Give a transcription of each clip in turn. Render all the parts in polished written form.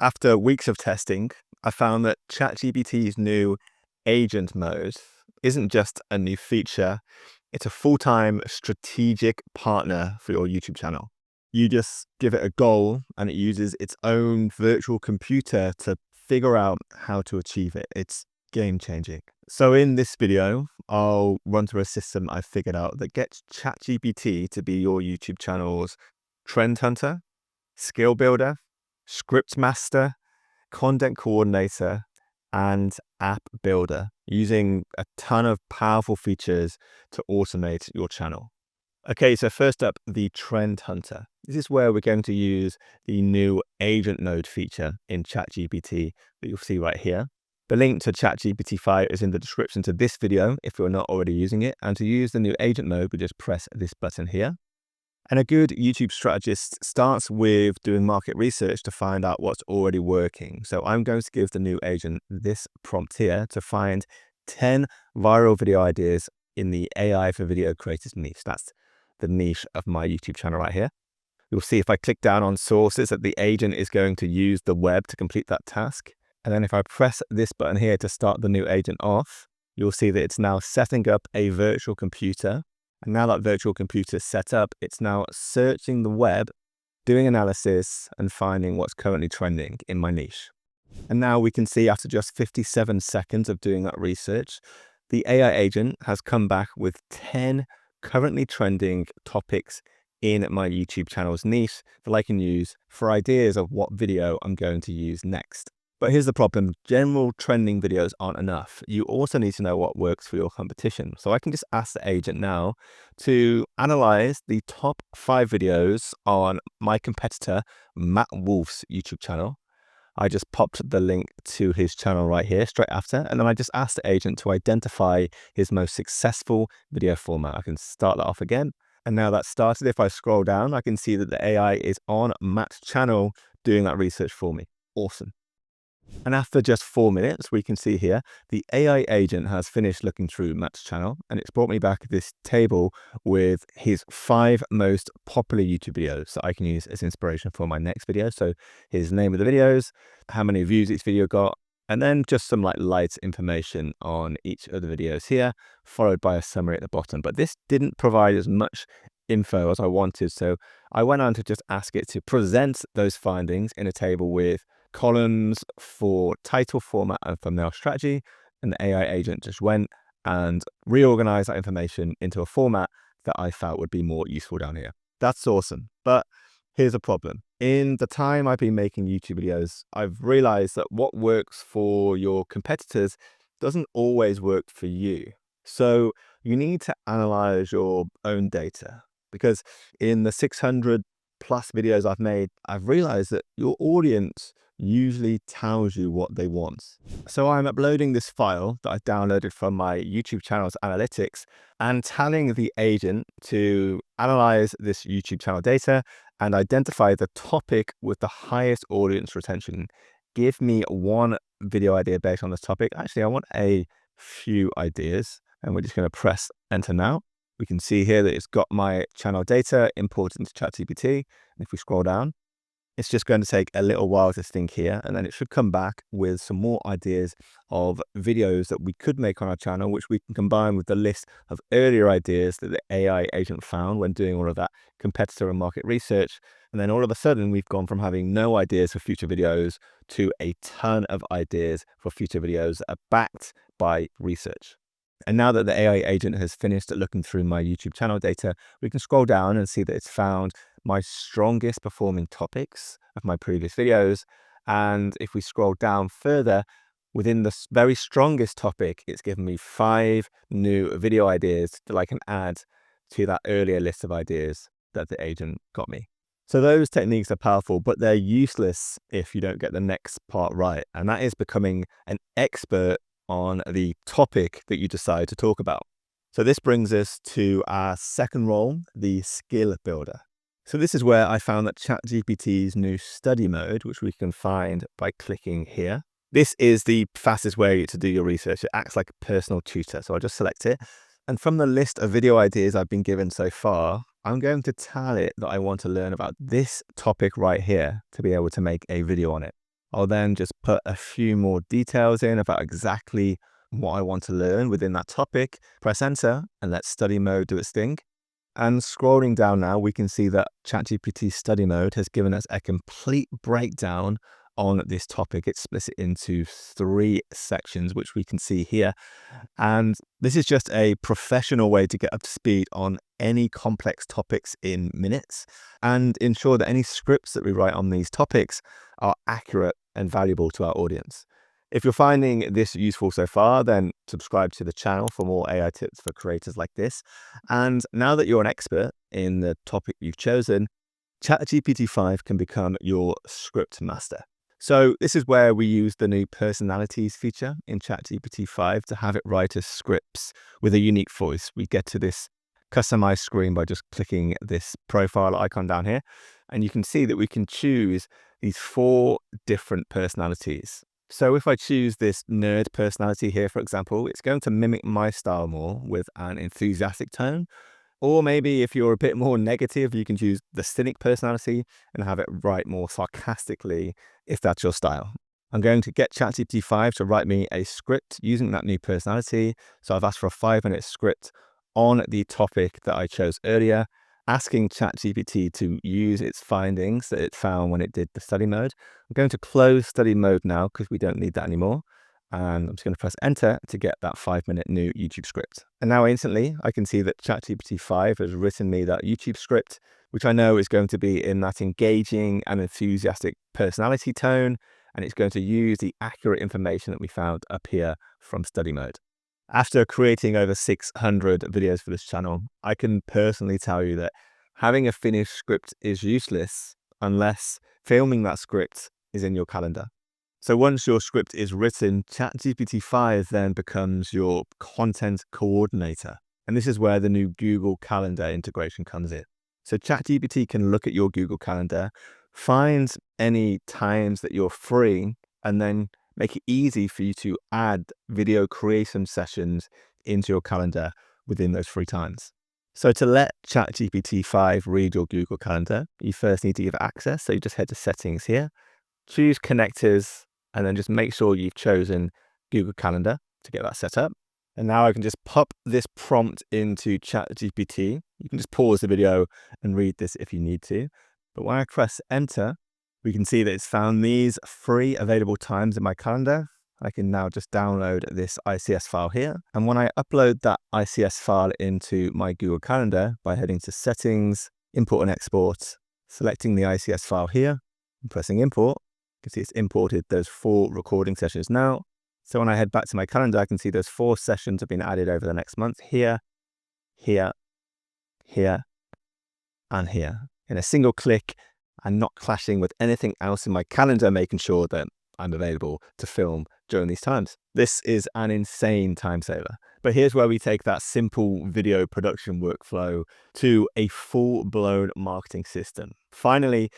After weeks of testing, I found that ChatGPT's new agent mode isn't just a new feature, it's a full-time strategic partner for your YouTube channel. You just give it a goal and it uses its own virtual computer to figure out how to achieve it. It's game-changing. So in this video, I'll run through a system I figured out that gets ChatGPT to be your YouTube channel's trend hunter, skill builder, script master, content coordinator, and app builder, using a ton of powerful features to automate your channel. Okay, so first up, the trend hunter. This is where we're going to use the new agent node feature in ChatGPT that you'll see right here. The link to ChatGPT 5 is in the description to this video if you're not already using it. And to use the new agent node, we just press this button here. And a good YouTube strategist starts with doing market research to find out what's already working. So I'm going to give the new agent this prompt here to find 10 viral video ideas in the AI for video creators niche. That's the niche of my YouTube channel right here. You'll see if I click down on sources that the agent is going to use the web to complete that task. And then if I press this button here to start the new agent off, you'll see that it's now setting up a virtual computer. And now that virtual computer is set up, it's now searching the web, doing analysis, and finding what's currently trending in my niche. And now we can see after just 57 seconds of doing that research, the AI agent has come back with 10 currently trending topics in my YouTube channel's niche that I can use for ideas of what video I'm going to use next. But here's the problem. General trending videos aren't enough. You also need to know what works for your competition. So I can just ask the agent now to analyze the top 5 videos on my competitor, Matt Wolf's YouTube channel. I just popped the link to his channel right here straight after. And then I just asked the agent to identify his most successful video format. I can start that off again. And now that's started. If I scroll down, I can see that the AI is on Matt's channel doing that research for me. Awesome. And after just 4 minutes, we can see here, the AI agent has finished looking through Matt's channel, and it's brought me back this table with his 5 most popular YouTube videos that I can use as inspiration for my next video. So his name of the videos, how many views each video got, and then just some light information on each of the videos here, followed by a summary at the bottom. But this didn't provide as much info as I wanted. So I went on to just ask it to present those findings in a table with columns for title, format, and thumbnail strategy. And the AI agent just went and reorganized that information into a format that I felt would be more useful down here. That's awesome. But here's a problem. In the time I've been making YouTube videos, I've realized that what works for your competitors doesn't always work for you. So you need to analyze your own data, because in the 600 plus videos I've made, I've realized that your audience usually tells you what they want. So I'm uploading this file that I downloaded from my YouTube channel's analytics and telling the agent to analyze this YouTube channel data and identify the topic with the highest audience retention. Give me one video idea based on this topic. Actually, I want a few ideas, and we're just going to press enter now. We can see here that it's got my channel data imported into ChatGPT. And if we scroll down, it's just going to take a little while to think here, and then it should come back with some more ideas of videos that we could make on our channel, which we can combine with the list of earlier ideas that the AI agent found when doing all of that competitor and market research. And then all of a sudden, we've gone from having no ideas for future videos to a ton of ideas for future videos that are backed by research. And now that the AI agent has finished looking through my YouTube channel data, we can scroll down and see that it's found my strongest performing topics of my previous videos. And if we scroll down further, within the very strongest topic, it's given me 5 new video ideas that I can add to that earlier list of ideas that the agent got me. So those techniques are powerful, but they're useless if you don't get the next part right. And that is becoming an expert on the topic that you decide to talk about. So this brings us to our second role, the skill builder. So this is where I found that ChatGPT's new study mode, which we can find by clicking here. This is the fastest way to do your research. It acts like a personal tutor. So I'll just select it. And from the list of video ideas I've been given so far, I'm going to tell it that I want to learn about this topic right here to be able to make a video on it. I'll then just put a few more details in about exactly what I want to learn within that topic, press enter, and let study mode do its thing. And scrolling down now, we can see that ChatGPT study mode has given us a complete breakdown on this topic. It's split it into 3 sections, which we can see here. And this is just a professional way to get up to speed on any complex topics in minutes and ensure that any scripts that we write on these topics are accurate and valuable to our audience. If you're finding this useful so far, then subscribe to the channel for more AI tips for creators like this. And now that you're an expert in the topic you've chosen, ChatGPT 5 can become your script master. So this is where we use the new personalities feature in ChatGPT 5 to have it write us scripts with a unique voice. We get to this customized screen by just clicking this profile icon down here. And you can see that we can choose these 4 different personalities. So if I choose this nerd personality here, for example, it's going to mimic my style more with an enthusiastic tone. Or maybe if you're a bit more negative, you can choose the cynic personality and have it write more sarcastically if that's your style. I'm going to get ChatGPT 5 to write me a script using that new personality. So I've asked for a 5-minute script on the topic that I chose earlier, asking ChatGPT to use its findings that it found when it did the study mode. I'm going to close study mode now because we don't need that anymore. And I'm just going to press enter to get that 5-minute new YouTube script. And now instantly I can see that ChatGPT 5 has written me that YouTube script, which I know is going to be in that engaging and enthusiastic personality tone. And it's going to use the accurate information that we found up here from study mode. After creating over 600 videos for this channel, I can personally tell you that having a finished script is useless unless filming that script is in your calendar. So once your script is written, ChatGPT 5 then becomes your content coordinator. And this is where the new Google Calendar integration comes in. So ChatGPT can look at your Google Calendar, find any times that you're free, and then make it easy for you to add video creation sessions into your calendar within those free times. So to let ChatGPT 5 read your Google Calendar, you first need to give it access. So you just head to settings here, choose connectors, and then just make sure you've chosen Google Calendar to get that set up. And now I can just pop this prompt into ChatGPT. You can just pause the video and read this if you need to. But when I press enter, we can see that it's found these 3 available times in my calendar. I can now just download this ICS file here. And when I upload that ICS file into my Google Calendar by heading to settings, import and export, selecting the ICS file here and pressing import, you can see it's imported those 4 recording sessions now. So when I head back to my calendar, I can see those 4 sessions have been added over the next month here, here, here, and here. In a single click and not clashing with anything else in my calendar, making sure that I'm available to film during these times. This is an insane time saver. But here's where we take that simple video production workflow to a full-blown marketing system. Finally,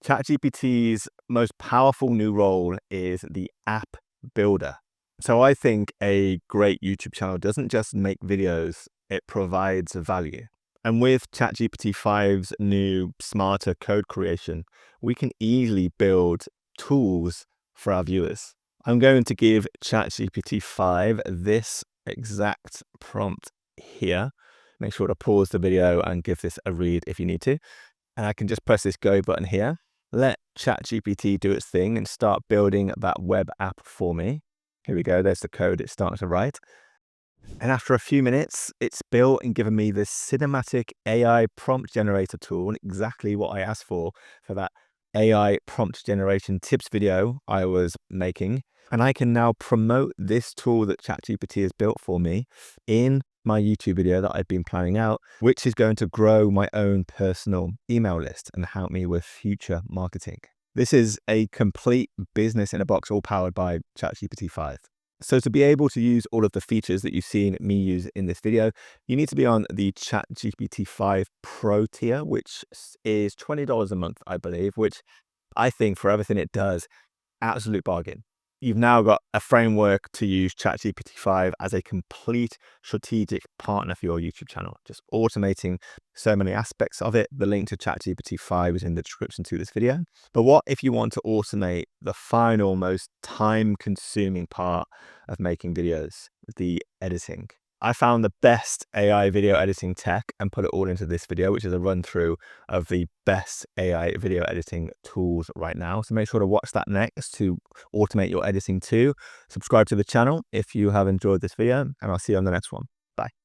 ChatGPT's most powerful new role is the app builder. So I think a great YouTube channel doesn't just make videos, it provides value. And with ChatGPT 5's new smarter code creation, we can easily build tools for our viewers. I'm going to give ChatGPT 5 this exact prompt here. Make sure to pause the video and give this a read if you need to. And I can just press this go button here. Let ChatGPT do its thing and start building that web app for me. Here we go, there's the code it's starting to write. And after a few minutes, it's built and given me this cinematic AI prompt generator tool, exactly what I asked for that AI prompt generation tips video I was making. And I can now promote this tool that ChatGPT has built for me in my YouTube video that I've been planning out, which is going to grow my own personal email list and help me with future marketing. This is a complete business in a box, all powered by ChatGPT 5. So to be able to use all of the features that you've seen me use in this video, you need to be on the ChatGPT 5 Pro tier, which is $20 a month, I believe, which I think for everything it does, absolute bargain. You've now got a framework to use ChatGPT 5 as a complete strategic partner for your YouTube channel, just automating so many aspects of it. The link to ChatGPT 5 is in the description to this video. But what if you want to automate the final, most time-consuming part of making videos, the editing? I found the best AI video editing tech and put it all into this video, which is a run through of the best AI video editing tools right now. So make sure to watch that next to automate your editing too. Subscribe to the channel if you have enjoyed this video, and I'll see you on the next one. Bye.